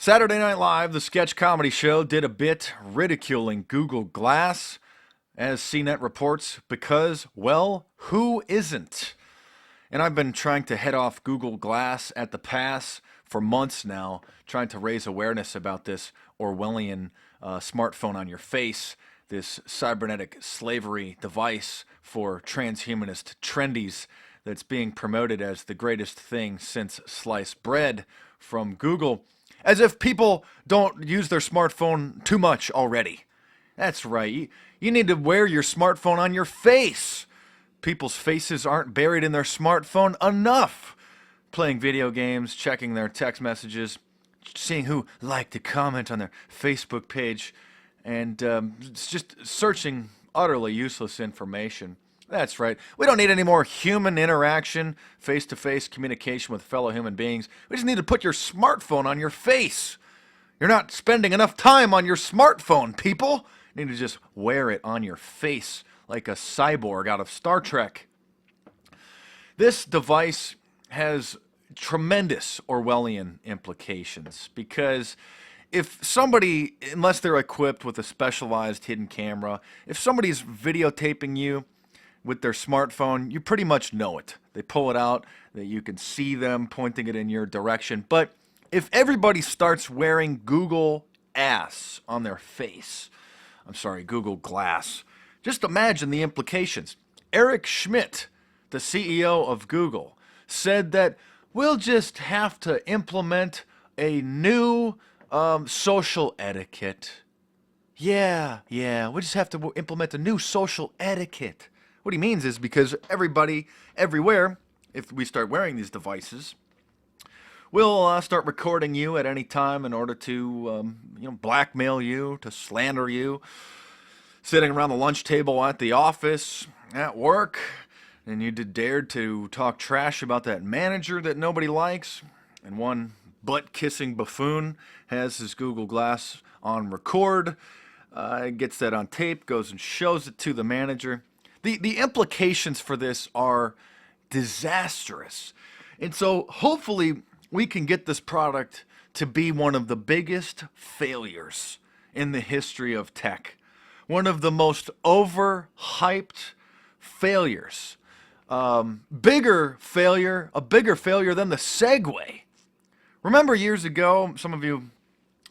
Saturday Night Live, the sketch comedy show, did a bit ridiculing Google Glass, as CNET reports, because, well, who isn't? And I've been trying to head off Google Glass at the pass for months now, trying to raise awareness about this Orwellian smartphone on your face, this cybernetic slavery device for transhumanist trendies that's being promoted as the greatest thing since sliced bread from Google, as if people don't use their smartphone too much already. That's right, you need to wear your smartphone on your face. People's faces aren't buried in their smartphone enough. Playing video games, checking their text messages, seeing who liked to comment on their Facebook page, and just searching utterly useless information. That's right. We don't need any more human interaction, face-to-face communication with fellow human beings. We just need to put your smartphone on your face. You're not spending enough time on your smartphone, people. You need to just wear it on your face like a cyborg out of Star Trek. This device has tremendous Orwellian implications because if somebody, unless they're equipped with a specialized hidden camera, if somebody's videotaping you with their smartphone, you pretty much know it. They pull it out, that you can see them pointing it in your direction. But if everybody starts wearing Google ass on their face, Google Glass, just imagine the implications. Eric Schmidt, the CEO of Google, said that we'll just have to implement a new social etiquette. Yeah, we just have to implement a new social etiquette. What he means is because everybody, everywhere, if we start wearing these devices, we'll start recording you at any time in order to, blackmail you, to slander you, sitting around the lunch table at the office, at work, and you dared to talk trash about that manager that nobody likes, and one butt-kissing buffoon has his Google Glass on record, gets that on tape, goes and shows it to the manager. The implications for this are disastrous. And so hopefully we can get this product to be one of the biggest failures in the history of tech. One of the most overhyped failures. A bigger failure than the Segway. Remember years ago, some of you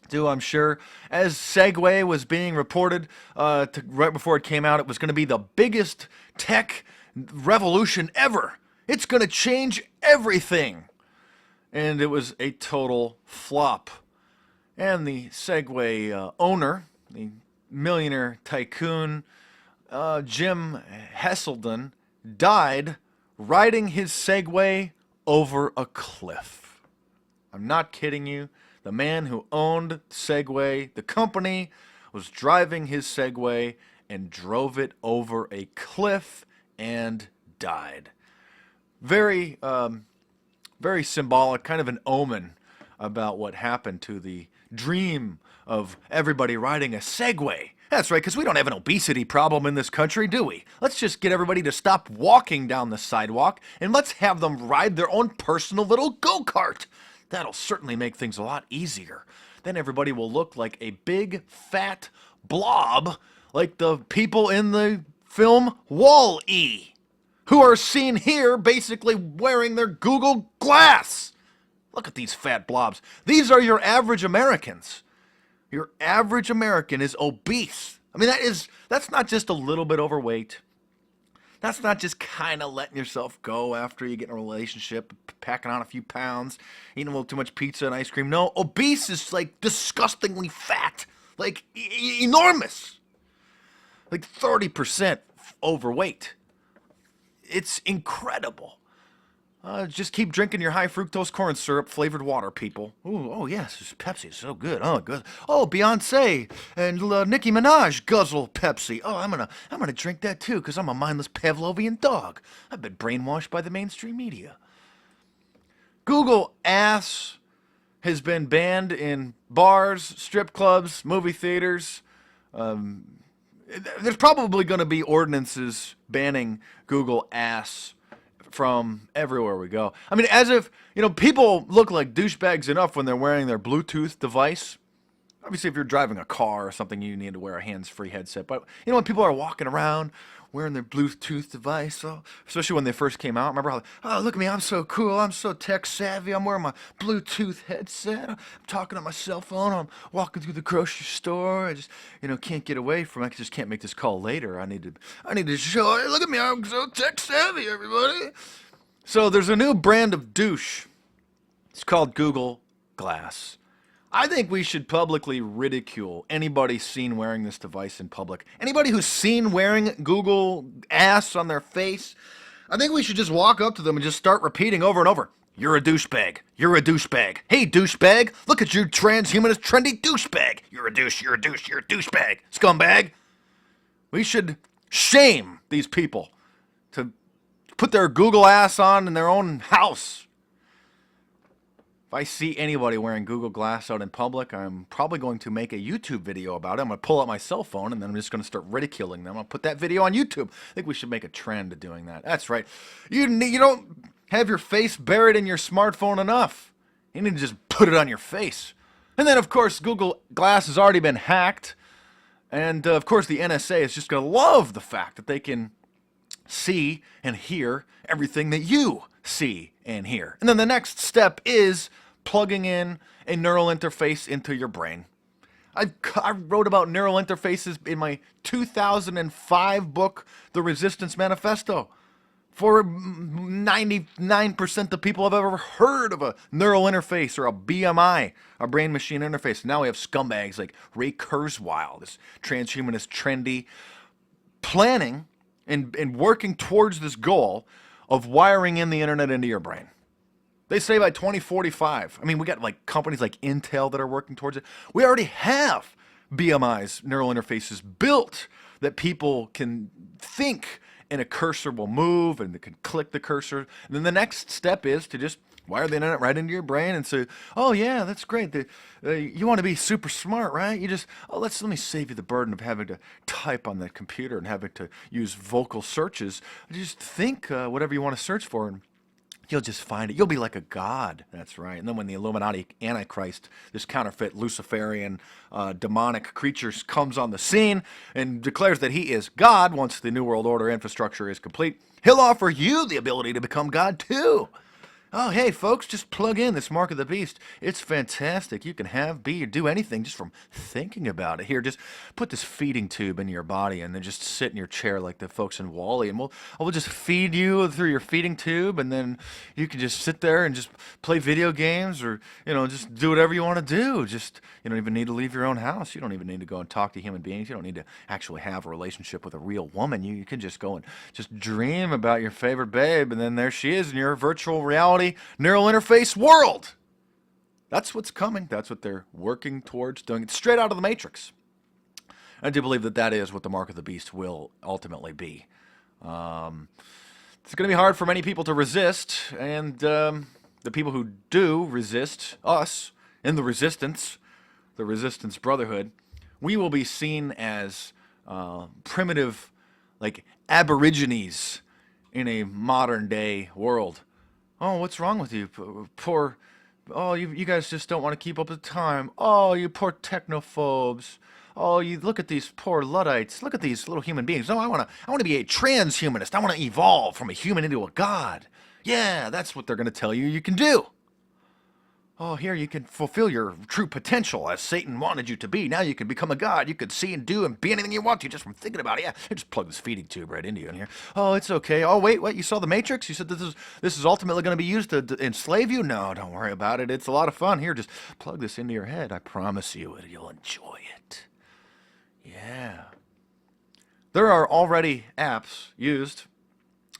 do, I'm sure, as Segway was being reported right before it came out, it was going to be the biggest tech revolution ever. It's going to change everything. And it was a total flop. And the Segway owner, the millionaire tycoon, Jim Heselden, died riding his Segway over a cliff. I'm not kidding you. The man who owned Segway, the company, was driving his Segway and drove it over a cliff and died. Very symbolic, kind of an omen about what happened to the dream of everybody riding a Segway. That's right, because we don't have an obesity problem in this country, do we? Let's just get everybody to stop walking down the sidewalk and let's have them ride their own personal little go-kart. That'll certainly make things a lot easier. Then everybody will look like a big, fat blob like the people in the film Wall-E, who are seen here basically wearing their Google Glass. Look at these fat blobs. These are your average Americans. Your average American is obese. I mean, that's not just a little bit overweight. That's not just kind of letting yourself go after you get in a relationship, packing on a few pounds, eating a little too much pizza and ice cream. No, obese is like disgustingly fat, like enormous, like 30% overweight. It's incredible. Just keep drinking your high fructose corn syrup flavored water, people. Ooh, oh yes, Pepsi is so good. Oh, good. Oh, Beyonce and Nicki Minaj guzzle Pepsi. Oh, I'm gonna drink that too, because I'm a mindless Pavlovian dog. I've been brainwashed by the mainstream media. Google ass has been banned in bars, strip clubs, movie theaters. There's probably going to be ordinances banning Google ass from everywhere we go. I mean, as if, people look like douchebags enough when they're wearing their Bluetooth device. Obviously, if you're driving a car or something, you need to wear a hands-free headset. But, when people are walking around wearing their Bluetooth device, so, especially when they first came out, remember how, oh, look at me, I'm so cool, I'm so tech-savvy, I'm wearing my Bluetooth headset, I'm talking on my cell phone, I'm walking through the grocery store, I just, can't get away from it, I just can't make this call later, I need to show, hey, look at me, I'm so tech-savvy, everybody. So there's a new brand of douche. It's called Google Glass. I think we should publicly ridicule anybody seen wearing this device in public. Anybody who's seen wearing Google ass on their face, I think we should just walk up to them and just start repeating over and over. You're a douchebag. You're a douchebag. Hey, douchebag. Look at you, transhumanist, trendy douchebag. You're a douche. You're a douche. You're a douchebag. Scumbag. We should shame these people to put their Google ass on in their own house. If I see anybody wearing Google Glass out in public, I'm probably going to make a YouTube video about it. I'm going to pull out my cell phone, and then I'm just going to start ridiculing them. I'll put that video on YouTube. I think we should make a trend of doing that. That's right. You don't have your face buried in your smartphone enough. You need to just put it on your face. And then, of course, Google Glass has already been hacked. And, of course, the NSA is just going to love the fact that they can see and hear everything that you see and hear. And then the next step is plugging in a neural interface into your brain. I wrote about neural interfaces in my 2005 book, The Resistance Manifesto. For 99% of people have ever heard of a neural interface or a BMI, a brain-machine interface. Now we have scumbags like Ray Kurzweil, this transhumanist, trendy, planning and working towards this goal of wiring in the internet into your brain. They say by 2045. I mean, we got like companies like Intel that are working towards it. We already have BMI's neural interfaces built that people can think and a cursor will move and they can click the cursor. And then the next step is to just wire the internet right into your brain and say, oh yeah, that's great. You want to be super smart, right? You just, let me save you the burden of having to type on the computer and having to use vocal searches. Just think whatever you want to search for and you'll just find it. You'll be like a god. That's right. And then when the Illuminati Antichrist, this counterfeit Luciferian demonic creature comes on the scene and declares that he is God once the New World Order infrastructure is complete, he'll offer you the ability to become God too. Oh, hey, folks, just plug in this Mark of the Beast. It's fantastic. You can have, be, or do anything just from thinking about it. Here, just put this feeding tube in your body and then just sit in your chair like the folks in Wall-E, and we'll just feed you through your feeding tube, and then you can just sit there and just play video games or, just do whatever you want to do. Just, you don't even need to leave your own house. You don't even need to go and talk to human beings. You don't need to actually have a relationship with a real woman. You can just go and just dream about your favorite babe, and then there she is in your virtual reality neural interface world. That's what's coming. That's what they're working towards doing. It's straight out of the Matrix. I do believe that is what the Mark of the Beast will ultimately be. It's going to be hard for many people to resist, and the people who do resist, us, in the Resistance Brotherhood, we will be seen as primitive, like aborigines in a modern day world. Oh, what's wrong with you? Poor, oh, you guys just don't want to keep up with time. Oh, you poor technophobes. Oh, you look at these poor Luddites. Look at these little human beings. No, I want to be a transhumanist. I want to evolve from a human into a god. Yeah, that's what they're going to tell you can do. Oh, here you can fulfill your true potential as Satan wanted you to be. Now you can become a god. You can see and do and be anything you want to just from thinking about it. Yeah, just plug this feeding tube right into you in here. Oh, it's okay. Oh, wait, what? You saw the Matrix? You said this is ultimately going to be used to enslave you? No, don't worry about it. It's a lot of fun. Here, just plug this into your head. I promise you you'll enjoy it. Yeah. There are already apps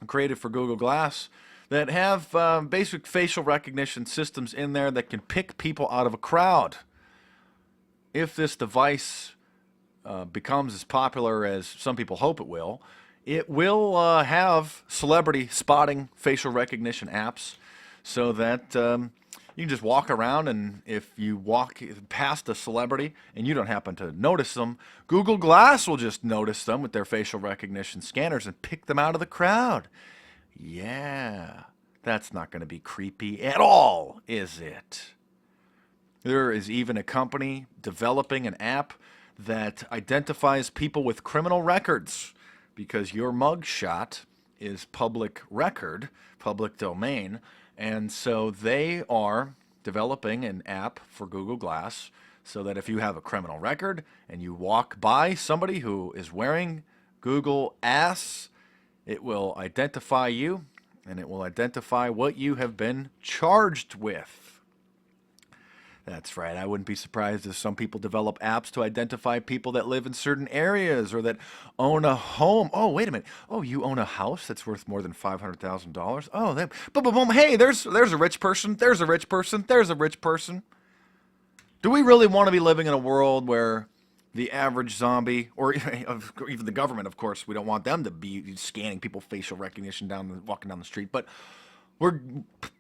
created for Google Glass that have basic facial recognition systems in there that can pick people out of a crowd. If this device becomes as popular as some people hope it will have celebrity spotting facial recognition apps so that you can just walk around, and if you walk past a celebrity and you don't happen to notice them, Google Glass will just notice them with their facial recognition scanners and pick them out of the crowd. Yeah, that's not going to be creepy at all, is it? There is even a company developing an app that identifies people with criminal records because your mugshot is public record, public domain, and so they are developing an app for Google Glass so that if you have a criminal record and you walk by somebody who is wearing Google Ass, it will identify you and it will identify what you have been charged with. That's right. I wouldn't be surprised if some people develop apps to identify people that live in certain areas or that own a home. Oh, wait a minute. Oh, you own a house that's worth more than $500,000? Oh, that, boom, boom, boom. Hey, there's a rich person. There's a rich person. There's a rich person. Do we really want to be living in a world where the average zombie, or even the government, of course, we don't want them to be scanning people facial recognition walking down the street, but we're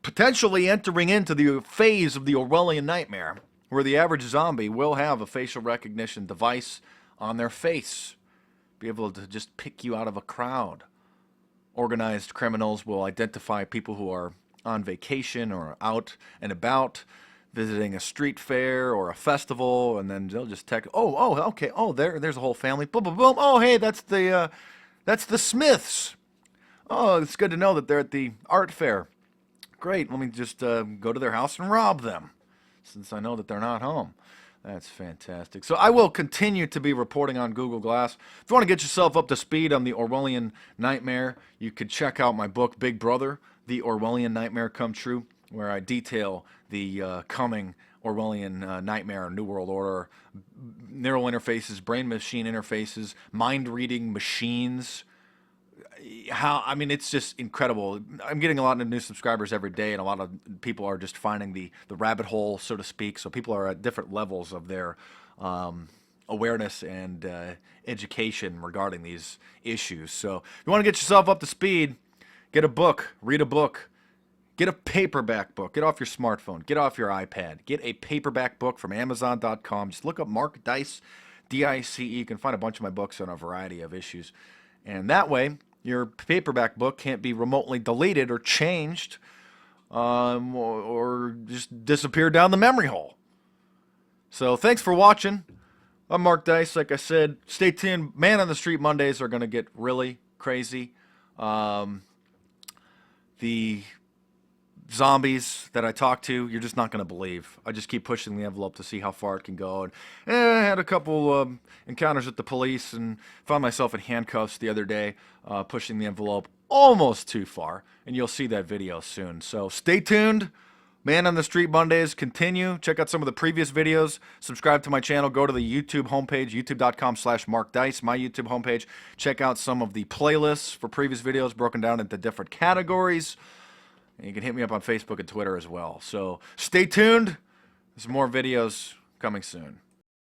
potentially entering into the phase of the Orwellian nightmare where the average zombie will have a facial recognition device on their face, be able to just pick you out of a crowd. Organized criminals will identify people who are on vacation or out and about, visiting a street fair or a festival, and then they'll just text, okay, there's a whole family, boom, boom, boom, oh, hey, that's the Smiths. Oh, it's good to know that they're at the art fair. Great, let me just go to their house and rob them, since I know that they're not home. That's fantastic. So I will continue to be reporting on Google Glass. If you want to get yourself up to speed on the Orwellian nightmare, you could check out my book, Big Brother, The Orwellian Nightmare Come True, where I detail the coming Orwellian nightmare, New World Order, neural interfaces, brain-machine interfaces, mind-reading machines. It's just incredible. I'm getting a lot of new subscribers every day, and a lot of people are just finding the rabbit hole, so to speak. So people are at different levels of their awareness and education regarding these issues. So if you want to get yourself up to speed, get a book, read a book, get a paperback book, get off your smartphone, get off your iPad, get a paperback book from Amazon.com. Just look up Mark Dice, D-I-C-E. You can find a bunch of my books on a variety of issues. And that way, your paperback book can't be remotely deleted or changed or just disappear down the memory hole. So thanks for watching. I'm Mark Dice. Like I said, stay tuned. Man on the Street Mondays are going to get really crazy. The zombies that I talk to, you're just not going to believe. I just keep pushing the envelope to see how far it can go. And I had a couple encounters with the police and found myself in handcuffs the other day, pushing the envelope almost too far. And you'll see that video soon. So stay tuned. Man on the Street Mondays continue. Check out some of the previous videos. Subscribe to my channel. Go to the YouTube homepage, youtube.com/MarkDice, my YouTube homepage. Check out some of the playlists for previous videos broken down into different categories. And you can hit me up on Facebook and Twitter as well. So stay tuned. There's more videos coming soon.